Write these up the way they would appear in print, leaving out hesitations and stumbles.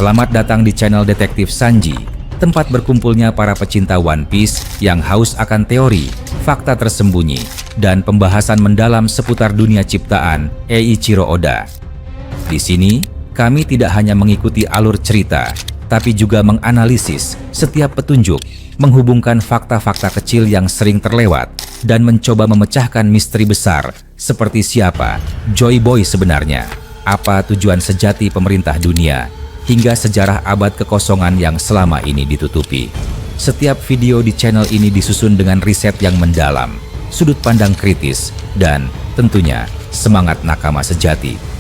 Selamat datang di channel Detektif Sanji, tempat berkumpulnya para pecinta One Piece yang haus akan teori, fakta tersembunyi, dan pembahasan mendalam seputar dunia ciptaan Eiichiro Oda. Di sini, kami tidak hanya mengikuti alur cerita, tapi juga menganalisis setiap petunjuk, menghubungkan fakta-fakta kecil yang sering terlewat, dan mencoba memecahkan misteri besar seperti siapa Joy Boy sebenarnya, apa tujuan sejati pemerintah dunia, hingga sejarah abad kekosongan yang selama ini ditutupi. Setiap video di channel ini disusun dengan riset yang mendalam, sudut pandang kritis, dan tentunya semangat nakama sejati.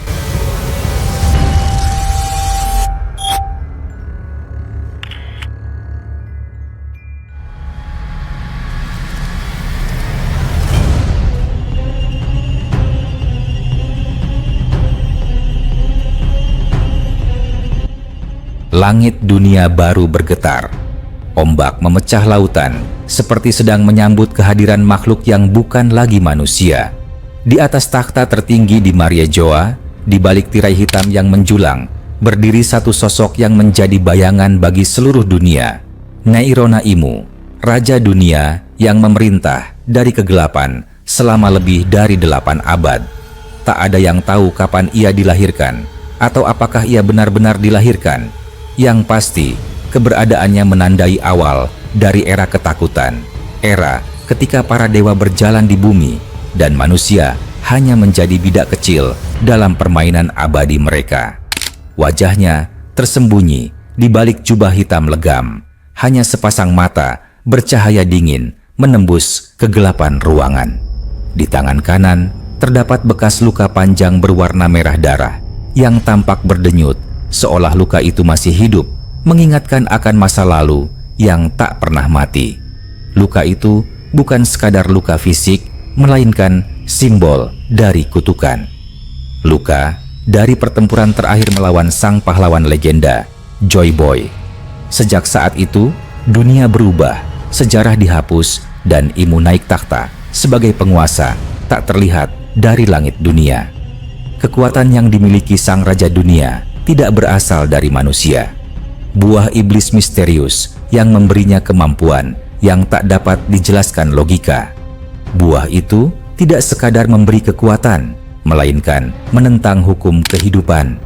Langit dunia baru bergetar. Ombak memecah lautan, seperti sedang menyambut kehadiran makhluk yang bukan lagi manusia. Di atas takhta tertinggi di Mariejoa, di balik tirai hitam yang menjulang, berdiri satu sosok yang menjadi bayangan bagi seluruh dunia. Neiro Naimu, Raja Dunia yang memerintah dari kegelapan selama lebih dari 8 abad. Tak ada yang tahu kapan ia dilahirkan, atau apakah ia benar-benar dilahirkan. Yang pasti, keberadaannya menandai awal dari era ketakutan, era ketika para dewa berjalan di bumi dan manusia hanya menjadi bidak kecil dalam permainan abadi mereka. Wajahnya tersembunyi di balik jubah hitam legam, hanya sepasang mata bercahaya dingin menembus kegelapan ruangan. Di tangan kanan terdapat bekas luka panjang berwarna merah darah yang tampak berdenyut, seolah luka itu masih hidup, mengingatkan akan masa lalu yang tak pernah mati. Luka itu bukan sekadar luka fisik, melainkan simbol dari kutukan. Luka dari pertempuran terakhir melawan sang pahlawan legenda, Joy Boy. Sejak saat itu, dunia berubah, sejarah dihapus, dan Imu naik takhta sebagai penguasa tak terlihat dari langit dunia. Kekuatan yang dimiliki sang Raja Dunia tidak berasal dari manusia. Buah iblis misterius yang memberinya kemampuan yang tak dapat dijelaskan logika. Buah itu tidak sekadar memberi kekuatan, melainkan menentang hukum kehidupan.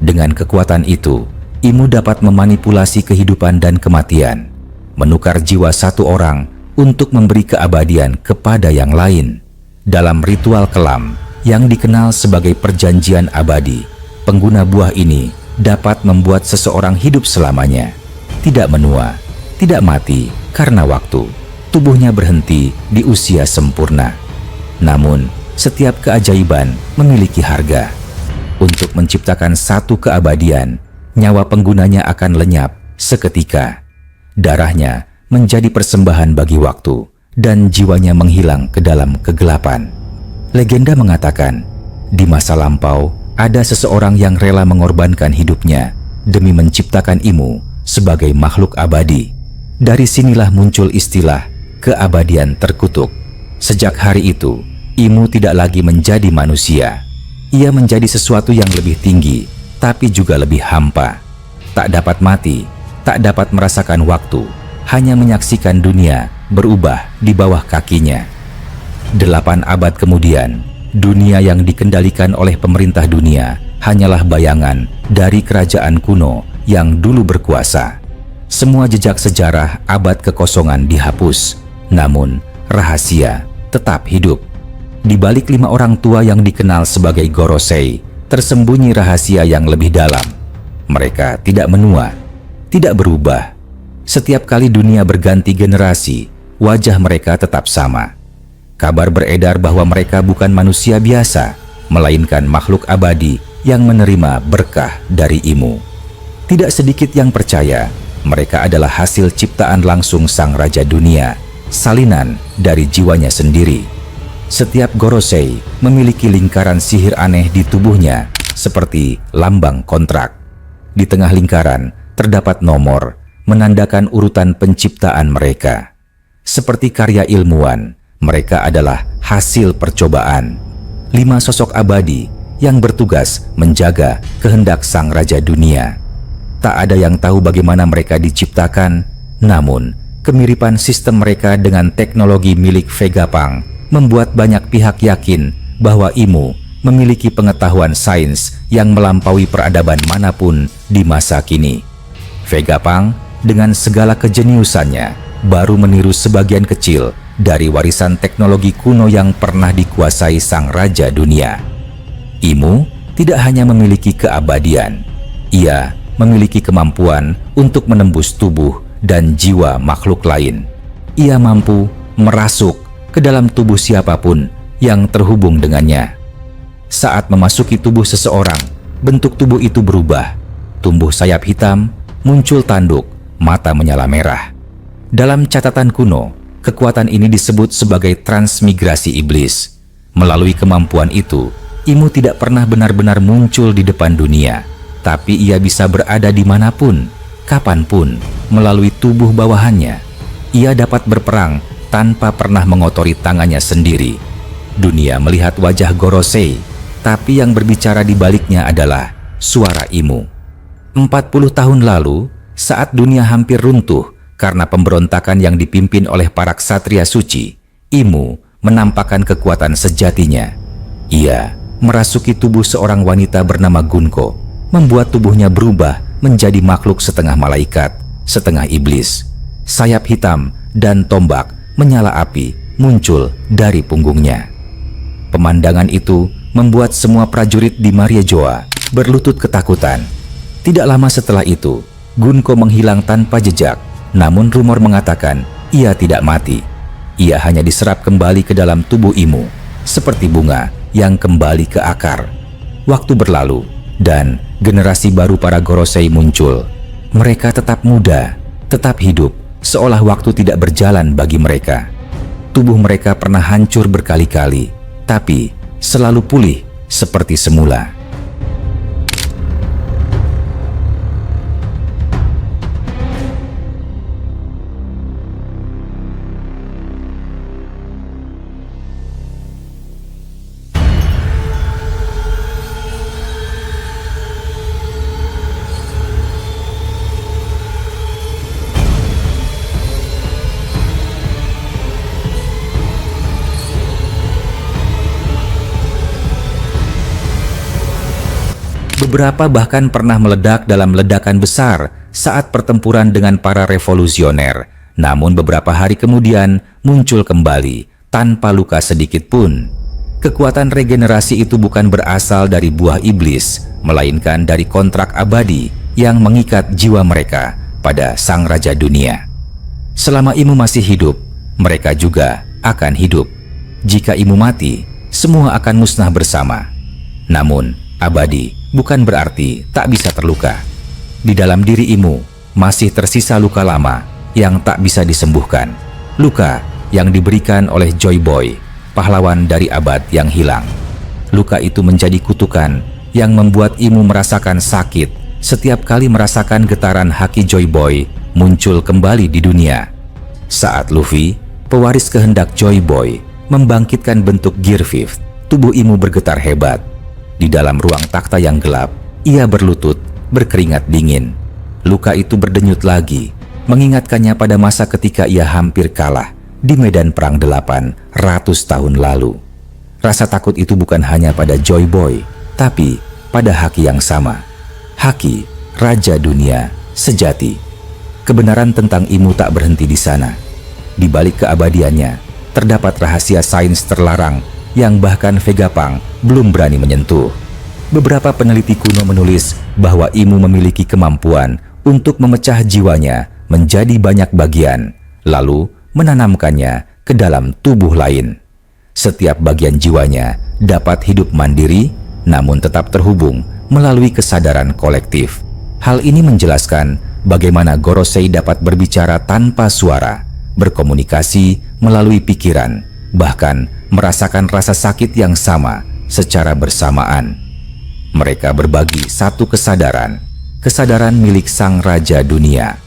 Dengan kekuatan itu, Imu dapat memanipulasi kehidupan dan kematian, menukar jiwa satu orang untuk memberi keabadian kepada yang lain. Dalam ritual kelam yang dikenal sebagai perjanjian abadi, pengguna buah ini dapat membuat seseorang hidup selamanya, tidak menua, tidak mati karena waktu. Tubuhnya berhenti di usia sempurna. Namun, setiap keajaiban memiliki harga. Untuk menciptakan satu keabadian, nyawa penggunanya akan lenyap seketika. Darahnya menjadi persembahan bagi waktu, dan jiwanya menghilang ke dalam kegelapan. Legenda mengatakan, di masa lampau, ada seseorang yang rela mengorbankan hidupnya demi menciptakan Imu sebagai makhluk abadi. Dari sinilah muncul istilah keabadian terkutuk. Sejak hari itu, Imu tidak lagi menjadi manusia. Ia menjadi sesuatu yang lebih tinggi, tapi juga lebih hampa. Tak dapat mati, tak dapat merasakan waktu, hanya menyaksikan dunia berubah di bawah kakinya. 8 abad kemudian, dunia yang dikendalikan oleh pemerintah dunia hanyalah bayangan dari kerajaan kuno yang dulu berkuasa. Semua jejak sejarah abad kekosongan dihapus, namun rahasia tetap hidup. Di balik 5 orang tua yang dikenal sebagai Gorosei, tersembunyi rahasia yang lebih dalam. Mereka tidak menua, tidak berubah. Setiap kali dunia berganti generasi, wajah mereka tetap sama. Kabar beredar bahwa mereka bukan manusia biasa, melainkan makhluk abadi yang menerima berkah dari Imu. Tidak sedikit yang percaya mereka adalah hasil ciptaan langsung sang Raja Dunia, salinan dari jiwanya sendiri. Setiap Gorosei memiliki lingkaran sihir aneh di tubuhnya, seperti lambang kontrak. Di tengah lingkaran terdapat nomor, menandakan urutan penciptaan mereka. Seperti karya ilmuwan, mereka adalah hasil percobaan. 5 sosok abadi yang bertugas menjaga kehendak sang Raja Dunia. Tak ada yang tahu bagaimana mereka diciptakan, namun kemiripan sistem mereka dengan teknologi milik Vegapunk membuat banyak pihak yakin bahwa Imu memiliki pengetahuan sains yang melampaui peradaban manapun di masa kini. Vegapunk dengan segala kejeniusannya baru meniru sebagian kecil dari warisan teknologi kuno yang pernah dikuasai sang raja dunia. Imu tidak hanya memiliki keabadian, ia memiliki kemampuan untuk menembus tubuh dan jiwa makhluk lain. Ia mampu merasuk ke dalam tubuh siapapun yang terhubung dengannya. Saat memasuki tubuh seseorang, bentuk tubuh itu berubah. Tumbuh sayap hitam, muncul tanduk, mata menyala merah. Dalam catatan kuno, kekuatan ini disebut sebagai transmigrasi iblis. Melalui kemampuan itu, Imu tidak pernah benar-benar muncul di depan dunia, tapi ia bisa berada dimanapun, kapanpun, melalui tubuh bawahannya. Ia dapat berperang tanpa pernah mengotori tangannya sendiri. Dunia melihat wajah Gorosei, tapi yang berbicara di baliknya adalah suara Imu. 40 tahun lalu, saat dunia hampir runtuh karena pemberontakan yang dipimpin oleh para ksatria suci, Imu menampakkan kekuatan sejatinya. Ia merasuki tubuh seorang wanita bernama Gunko, membuat tubuhnya berubah menjadi makhluk setengah malaikat, setengah iblis. Sayap hitam dan tombak menyala api muncul dari punggungnya. Pemandangan itu membuat semua prajurit di Mariejoa berlutut ketakutan. Tidak lama setelah itu, Gunko menghilang tanpa jejak, namun rumor mengatakan ia tidak mati. Ia hanya diserap kembali ke dalam tubuh Imu, seperti bunga yang kembali ke akar. Waktu berlalu, dan generasi baru para Gorosei muncul. Mereka tetap muda, tetap hidup, seolah waktu tidak berjalan bagi mereka. Tubuh mereka pernah hancur berkali-kali, tapi selalu pulih seperti semula. Beberapa bahkan pernah meledak dalam ledakan besar saat pertempuran dengan para revolusioner. Namun beberapa hari kemudian muncul kembali tanpa luka sedikit pun. Kekuatan regenerasi itu bukan berasal dari buah iblis, melainkan dari kontrak abadi yang mengikat jiwa mereka pada sang raja dunia. Selama Imu masih hidup, mereka juga akan hidup. Jika Imu mati, semua akan musnah bersama. Namun, abadi bukan berarti tak bisa terluka. Di dalam diri Imu masih tersisa luka lama yang tak bisa disembuhkan. Luka yang diberikan oleh Joy Boy, pahlawan dari abad yang hilang. Luka itu menjadi kutukan yang membuat Imu merasakan sakit setiap kali merasakan getaran haki Joy Boy muncul kembali di dunia. Saat Luffy, pewaris kehendak Joy Boy, membangkitkan bentuk Gear 5, tubuh Imu bergetar hebat. Di dalam ruang takhta yang gelap, ia berlutut, berkeringat dingin. Luka itu berdenyut lagi, mengingatkannya pada masa ketika ia hampir kalah di medan perang 800 tahun lalu. Rasa takut itu bukan hanya pada Joy Boy, tapi pada Haki yang sama. Haki, Raja Dunia sejati. Kebenaran tentang Imu tak berhenti di sana. Di balik keabadiannya, terdapat rahasia sains terlarang yang bahkan Vegapunk belum berani menyentuh. Beberapa peneliti kuno menulis bahwa Imu memiliki kemampuan untuk memecah jiwanya menjadi banyak bagian, lalu menanamkannya ke dalam tubuh lain. Setiap bagian jiwanya dapat hidup mandiri, namun tetap terhubung melalui kesadaran kolektif. Hal ini menjelaskan bagaimana Gorosei dapat berbicara tanpa suara, berkomunikasi melalui pikiran, bahkan merasakan rasa sakit yang sama secara bersamaan. Mereka berbagi satu kesadaran, kesadaran milik sang raja dunia.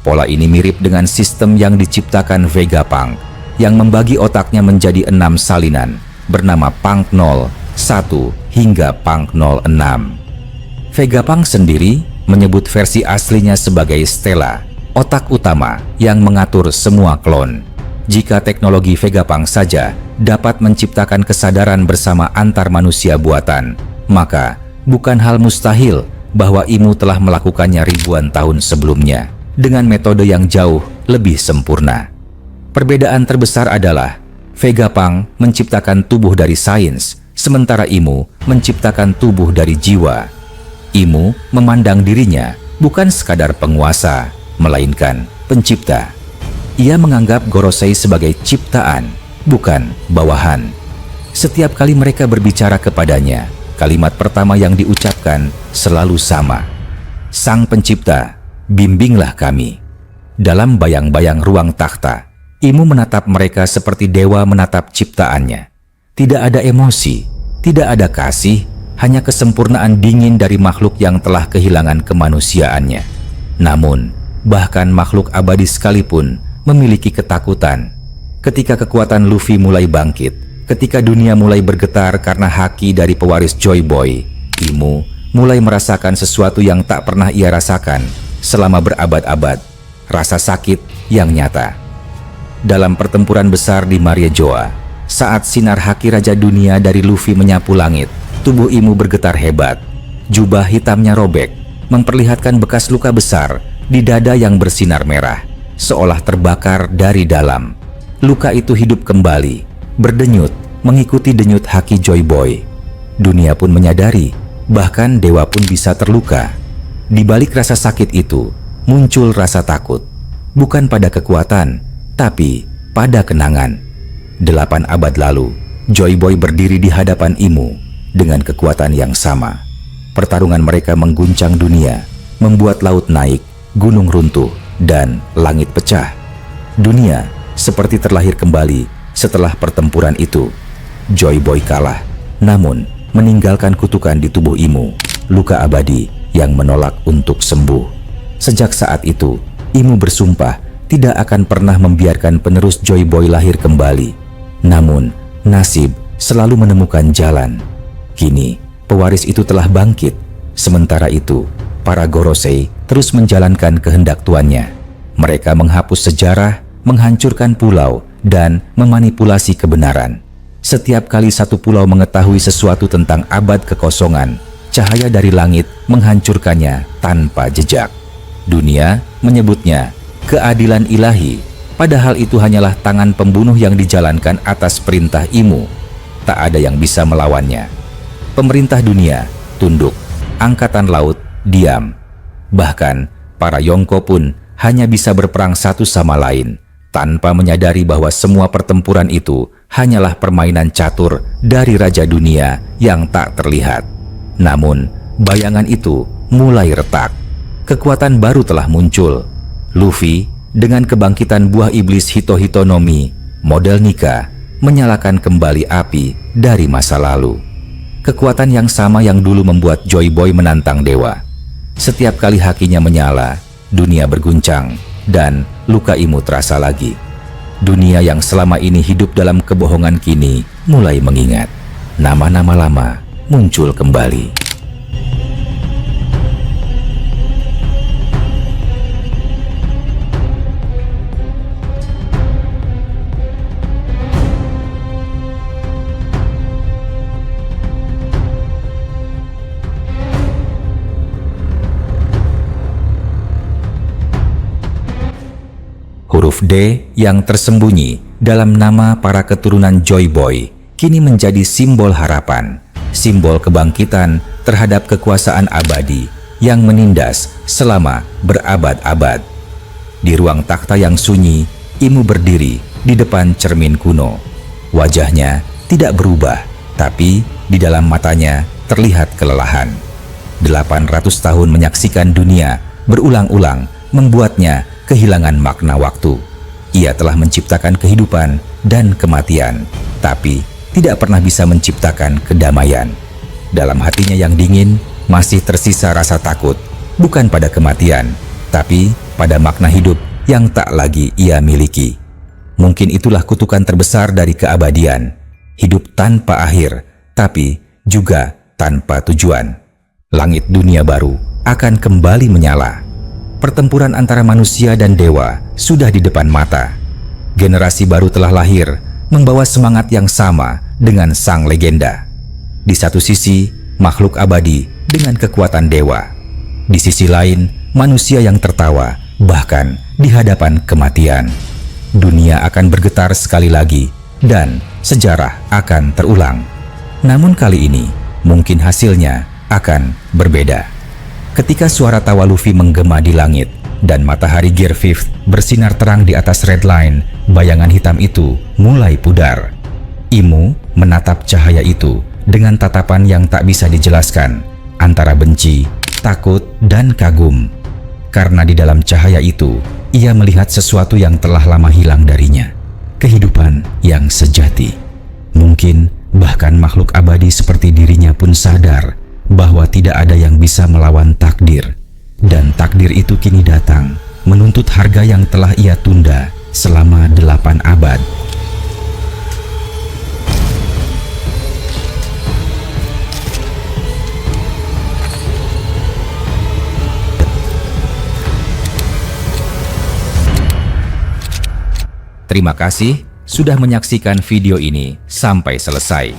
Pola ini mirip dengan sistem yang diciptakan Vegapunk, yang membagi otaknya menjadi 6 salinan bernama Punk 0, 1 hingga Punk 06. Vegapunk sendiri menyebut versi aslinya sebagai Stella, otak utama yang mengatur semua klon. Jika teknologi Vegapunk saja dapat menciptakan kesadaran bersama antar manusia buatan, maka bukan hal mustahil bahwa Imu telah melakukannya ribuan tahun sebelumnya dengan metode yang jauh lebih sempurna. Perbedaan terbesar adalah Vegapunk menciptakan tubuh dari sains, sementara Imu menciptakan tubuh dari jiwa. Imu memandang dirinya bukan sekadar penguasa, melainkan pencipta. Ia menganggap Gorosei sebagai ciptaan, bukan bawahan. Setiap kali mereka berbicara kepadanya, kalimat pertama yang diucapkan selalu sama. Sang Pencipta, bimbinglah kami. Dalam bayang-bayang ruang takhta, Imu menatap mereka seperti dewa menatap ciptaannya. Tidak ada emosi, tidak ada kasih, hanya kesempurnaan dingin dari makhluk yang telah kehilangan kemanusiaannya. Namun, bahkan makhluk abadi sekalipun memiliki ketakutan. Ketika kekuatan Luffy mulai bangkit, ketika dunia mulai bergetar karena haki dari pewaris Joy Boy, Imu mulai merasakan sesuatu yang tak pernah ia rasakan selama berabad-abad, rasa sakit yang nyata. Dalam pertempuran besar di Mariejoa, saat sinar haki Raja Dunia dari Luffy menyapu langit, tubuh Imu bergetar hebat. Jubah hitamnya robek, memperlihatkan bekas luka besar di dada yang bersinar merah, seolah terbakar dari dalam. Luka itu hidup kembali, berdenyut, mengikuti denyut haki Joy Boy. Dunia pun menyadari, bahkan dewa pun bisa terluka. Di balik rasa sakit itu, muncul rasa takut. Bukan pada kekuatan, tapi pada kenangan. 8 abad lalu, Joy Boy berdiri di hadapan Imu dengan kekuatan yang sama. Pertarungan mereka mengguncang dunia, membuat laut naik, gunung runtuh, dan langit pecah. Dunia seperti terlahir kembali setelah pertempuran itu. Joy Boy kalah, namun meninggalkan kutukan di tubuh Imu, luka abadi yang menolak untuk sembuh. Sejak saat itu, Imu bersumpah tidak akan pernah membiarkan penerus Joy Boy lahir kembali. Namun, nasib selalu menemukan jalan. Kini, pewaris itu telah bangkit. Sementara itu, para Gorosei terus menjalankan kehendak tuannya. Mereka menghapus sejarah, menghancurkan pulau, dan memanipulasi kebenaran. Setiap kali satu pulau mengetahui sesuatu tentang abad kekosongan, cahaya dari langit menghancurkannya tanpa jejak. Dunia menyebutnya keadilan ilahi, padahal itu hanyalah tangan pembunuh yang dijalankan atas perintah Imu. Tak ada yang bisa melawannya. Pemerintah dunia tunduk, angkatan laut diam. Bahkan para Yonko pun hanya bisa berperang satu sama lain, tanpa menyadari bahwa semua pertempuran itu hanyalah permainan catur dari Raja Dunia yang tak terlihat. Namun, bayangan itu mulai retak. Kekuatan baru telah muncul. Luffy dengan kebangkitan buah iblis Hito-Hito no Mi, model Nika, menyalakan kembali api dari masa lalu. Kekuatan yang sama yang dulu membuat Joy Boy menantang dewa. Setiap kali hakinya menyala, dunia berguncang dan luka Imu terasa lagi. Dunia yang selama ini hidup dalam kebohongan kini mulai mengingat. Nama-nama lama muncul kembali. Huruf D yang tersembunyi dalam nama para keturunan Joy Boy kini menjadi simbol harapan, simbol kebangkitan terhadap kekuasaan abadi yang menindas selama berabad-abad. Di ruang takhta yang sunyi, Imu berdiri di depan cermin kuno. Wajahnya tidak berubah, tapi di dalam matanya terlihat kelelahan. 800 tahun menyaksikan dunia berulang-ulang membuatnya kehilangan makna waktu. Ia telah menciptakan kehidupan dan kematian, tapi tidak pernah bisa menciptakan kedamaian. Dalam hatinya yang dingin, masih tersisa rasa takut, bukan pada kematian, tapi pada makna hidup yang tak lagi ia miliki. Mungkin itulah kutukan terbesar dari keabadian, hidup tanpa akhir, tapi juga tanpa tujuan. Langit dunia baru akan kembali menyala. Pertempuran antara manusia dan dewa sudah di depan mata. Generasi baru telah lahir, membawa semangat yang sama dengan sang legenda. Di satu sisi, makhluk abadi dengan kekuatan dewa. Di sisi lain, manusia yang tertawa, bahkan di hadapan kematian. Dunia akan bergetar sekali lagi, dan sejarah akan terulang. Namun kali ini, mungkin hasilnya akan berbeda. Ketika suara tawa Luffy menggema di langit, dan matahari Gear 5 bersinar terang di atas Red Line, bayangan hitam itu mulai pudar. Imu menatap cahaya itu dengan tatapan yang tak bisa dijelaskan, antara benci, takut, dan kagum. Karena di dalam cahaya itu, ia melihat sesuatu yang telah lama hilang darinya. Kehidupan yang sejati. Mungkin bahkan makhluk abadi seperti dirinya pun sadar bahwa tidak ada yang bisa melawan takdir. Dan takdir itu kini datang, menuntut harga yang telah ia tunda selama 8 abad. Terima kasih sudah menyaksikan video ini sampai selesai.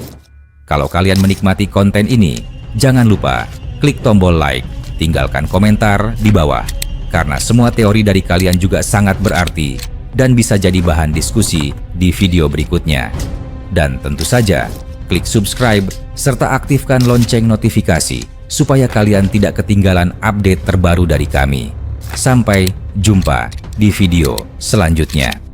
Kalau kalian menikmati konten ini, jangan lupa klik tombol like, tinggalkan komentar di bawah, karena semua teori dari kalian juga sangat berarti dan bisa jadi bahan diskusi di video berikutnya. Dan tentu saja, klik subscribe serta aktifkan lonceng notifikasi supaya kalian tidak ketinggalan update terbaru dari kami. Sampai jumpa di video selanjutnya.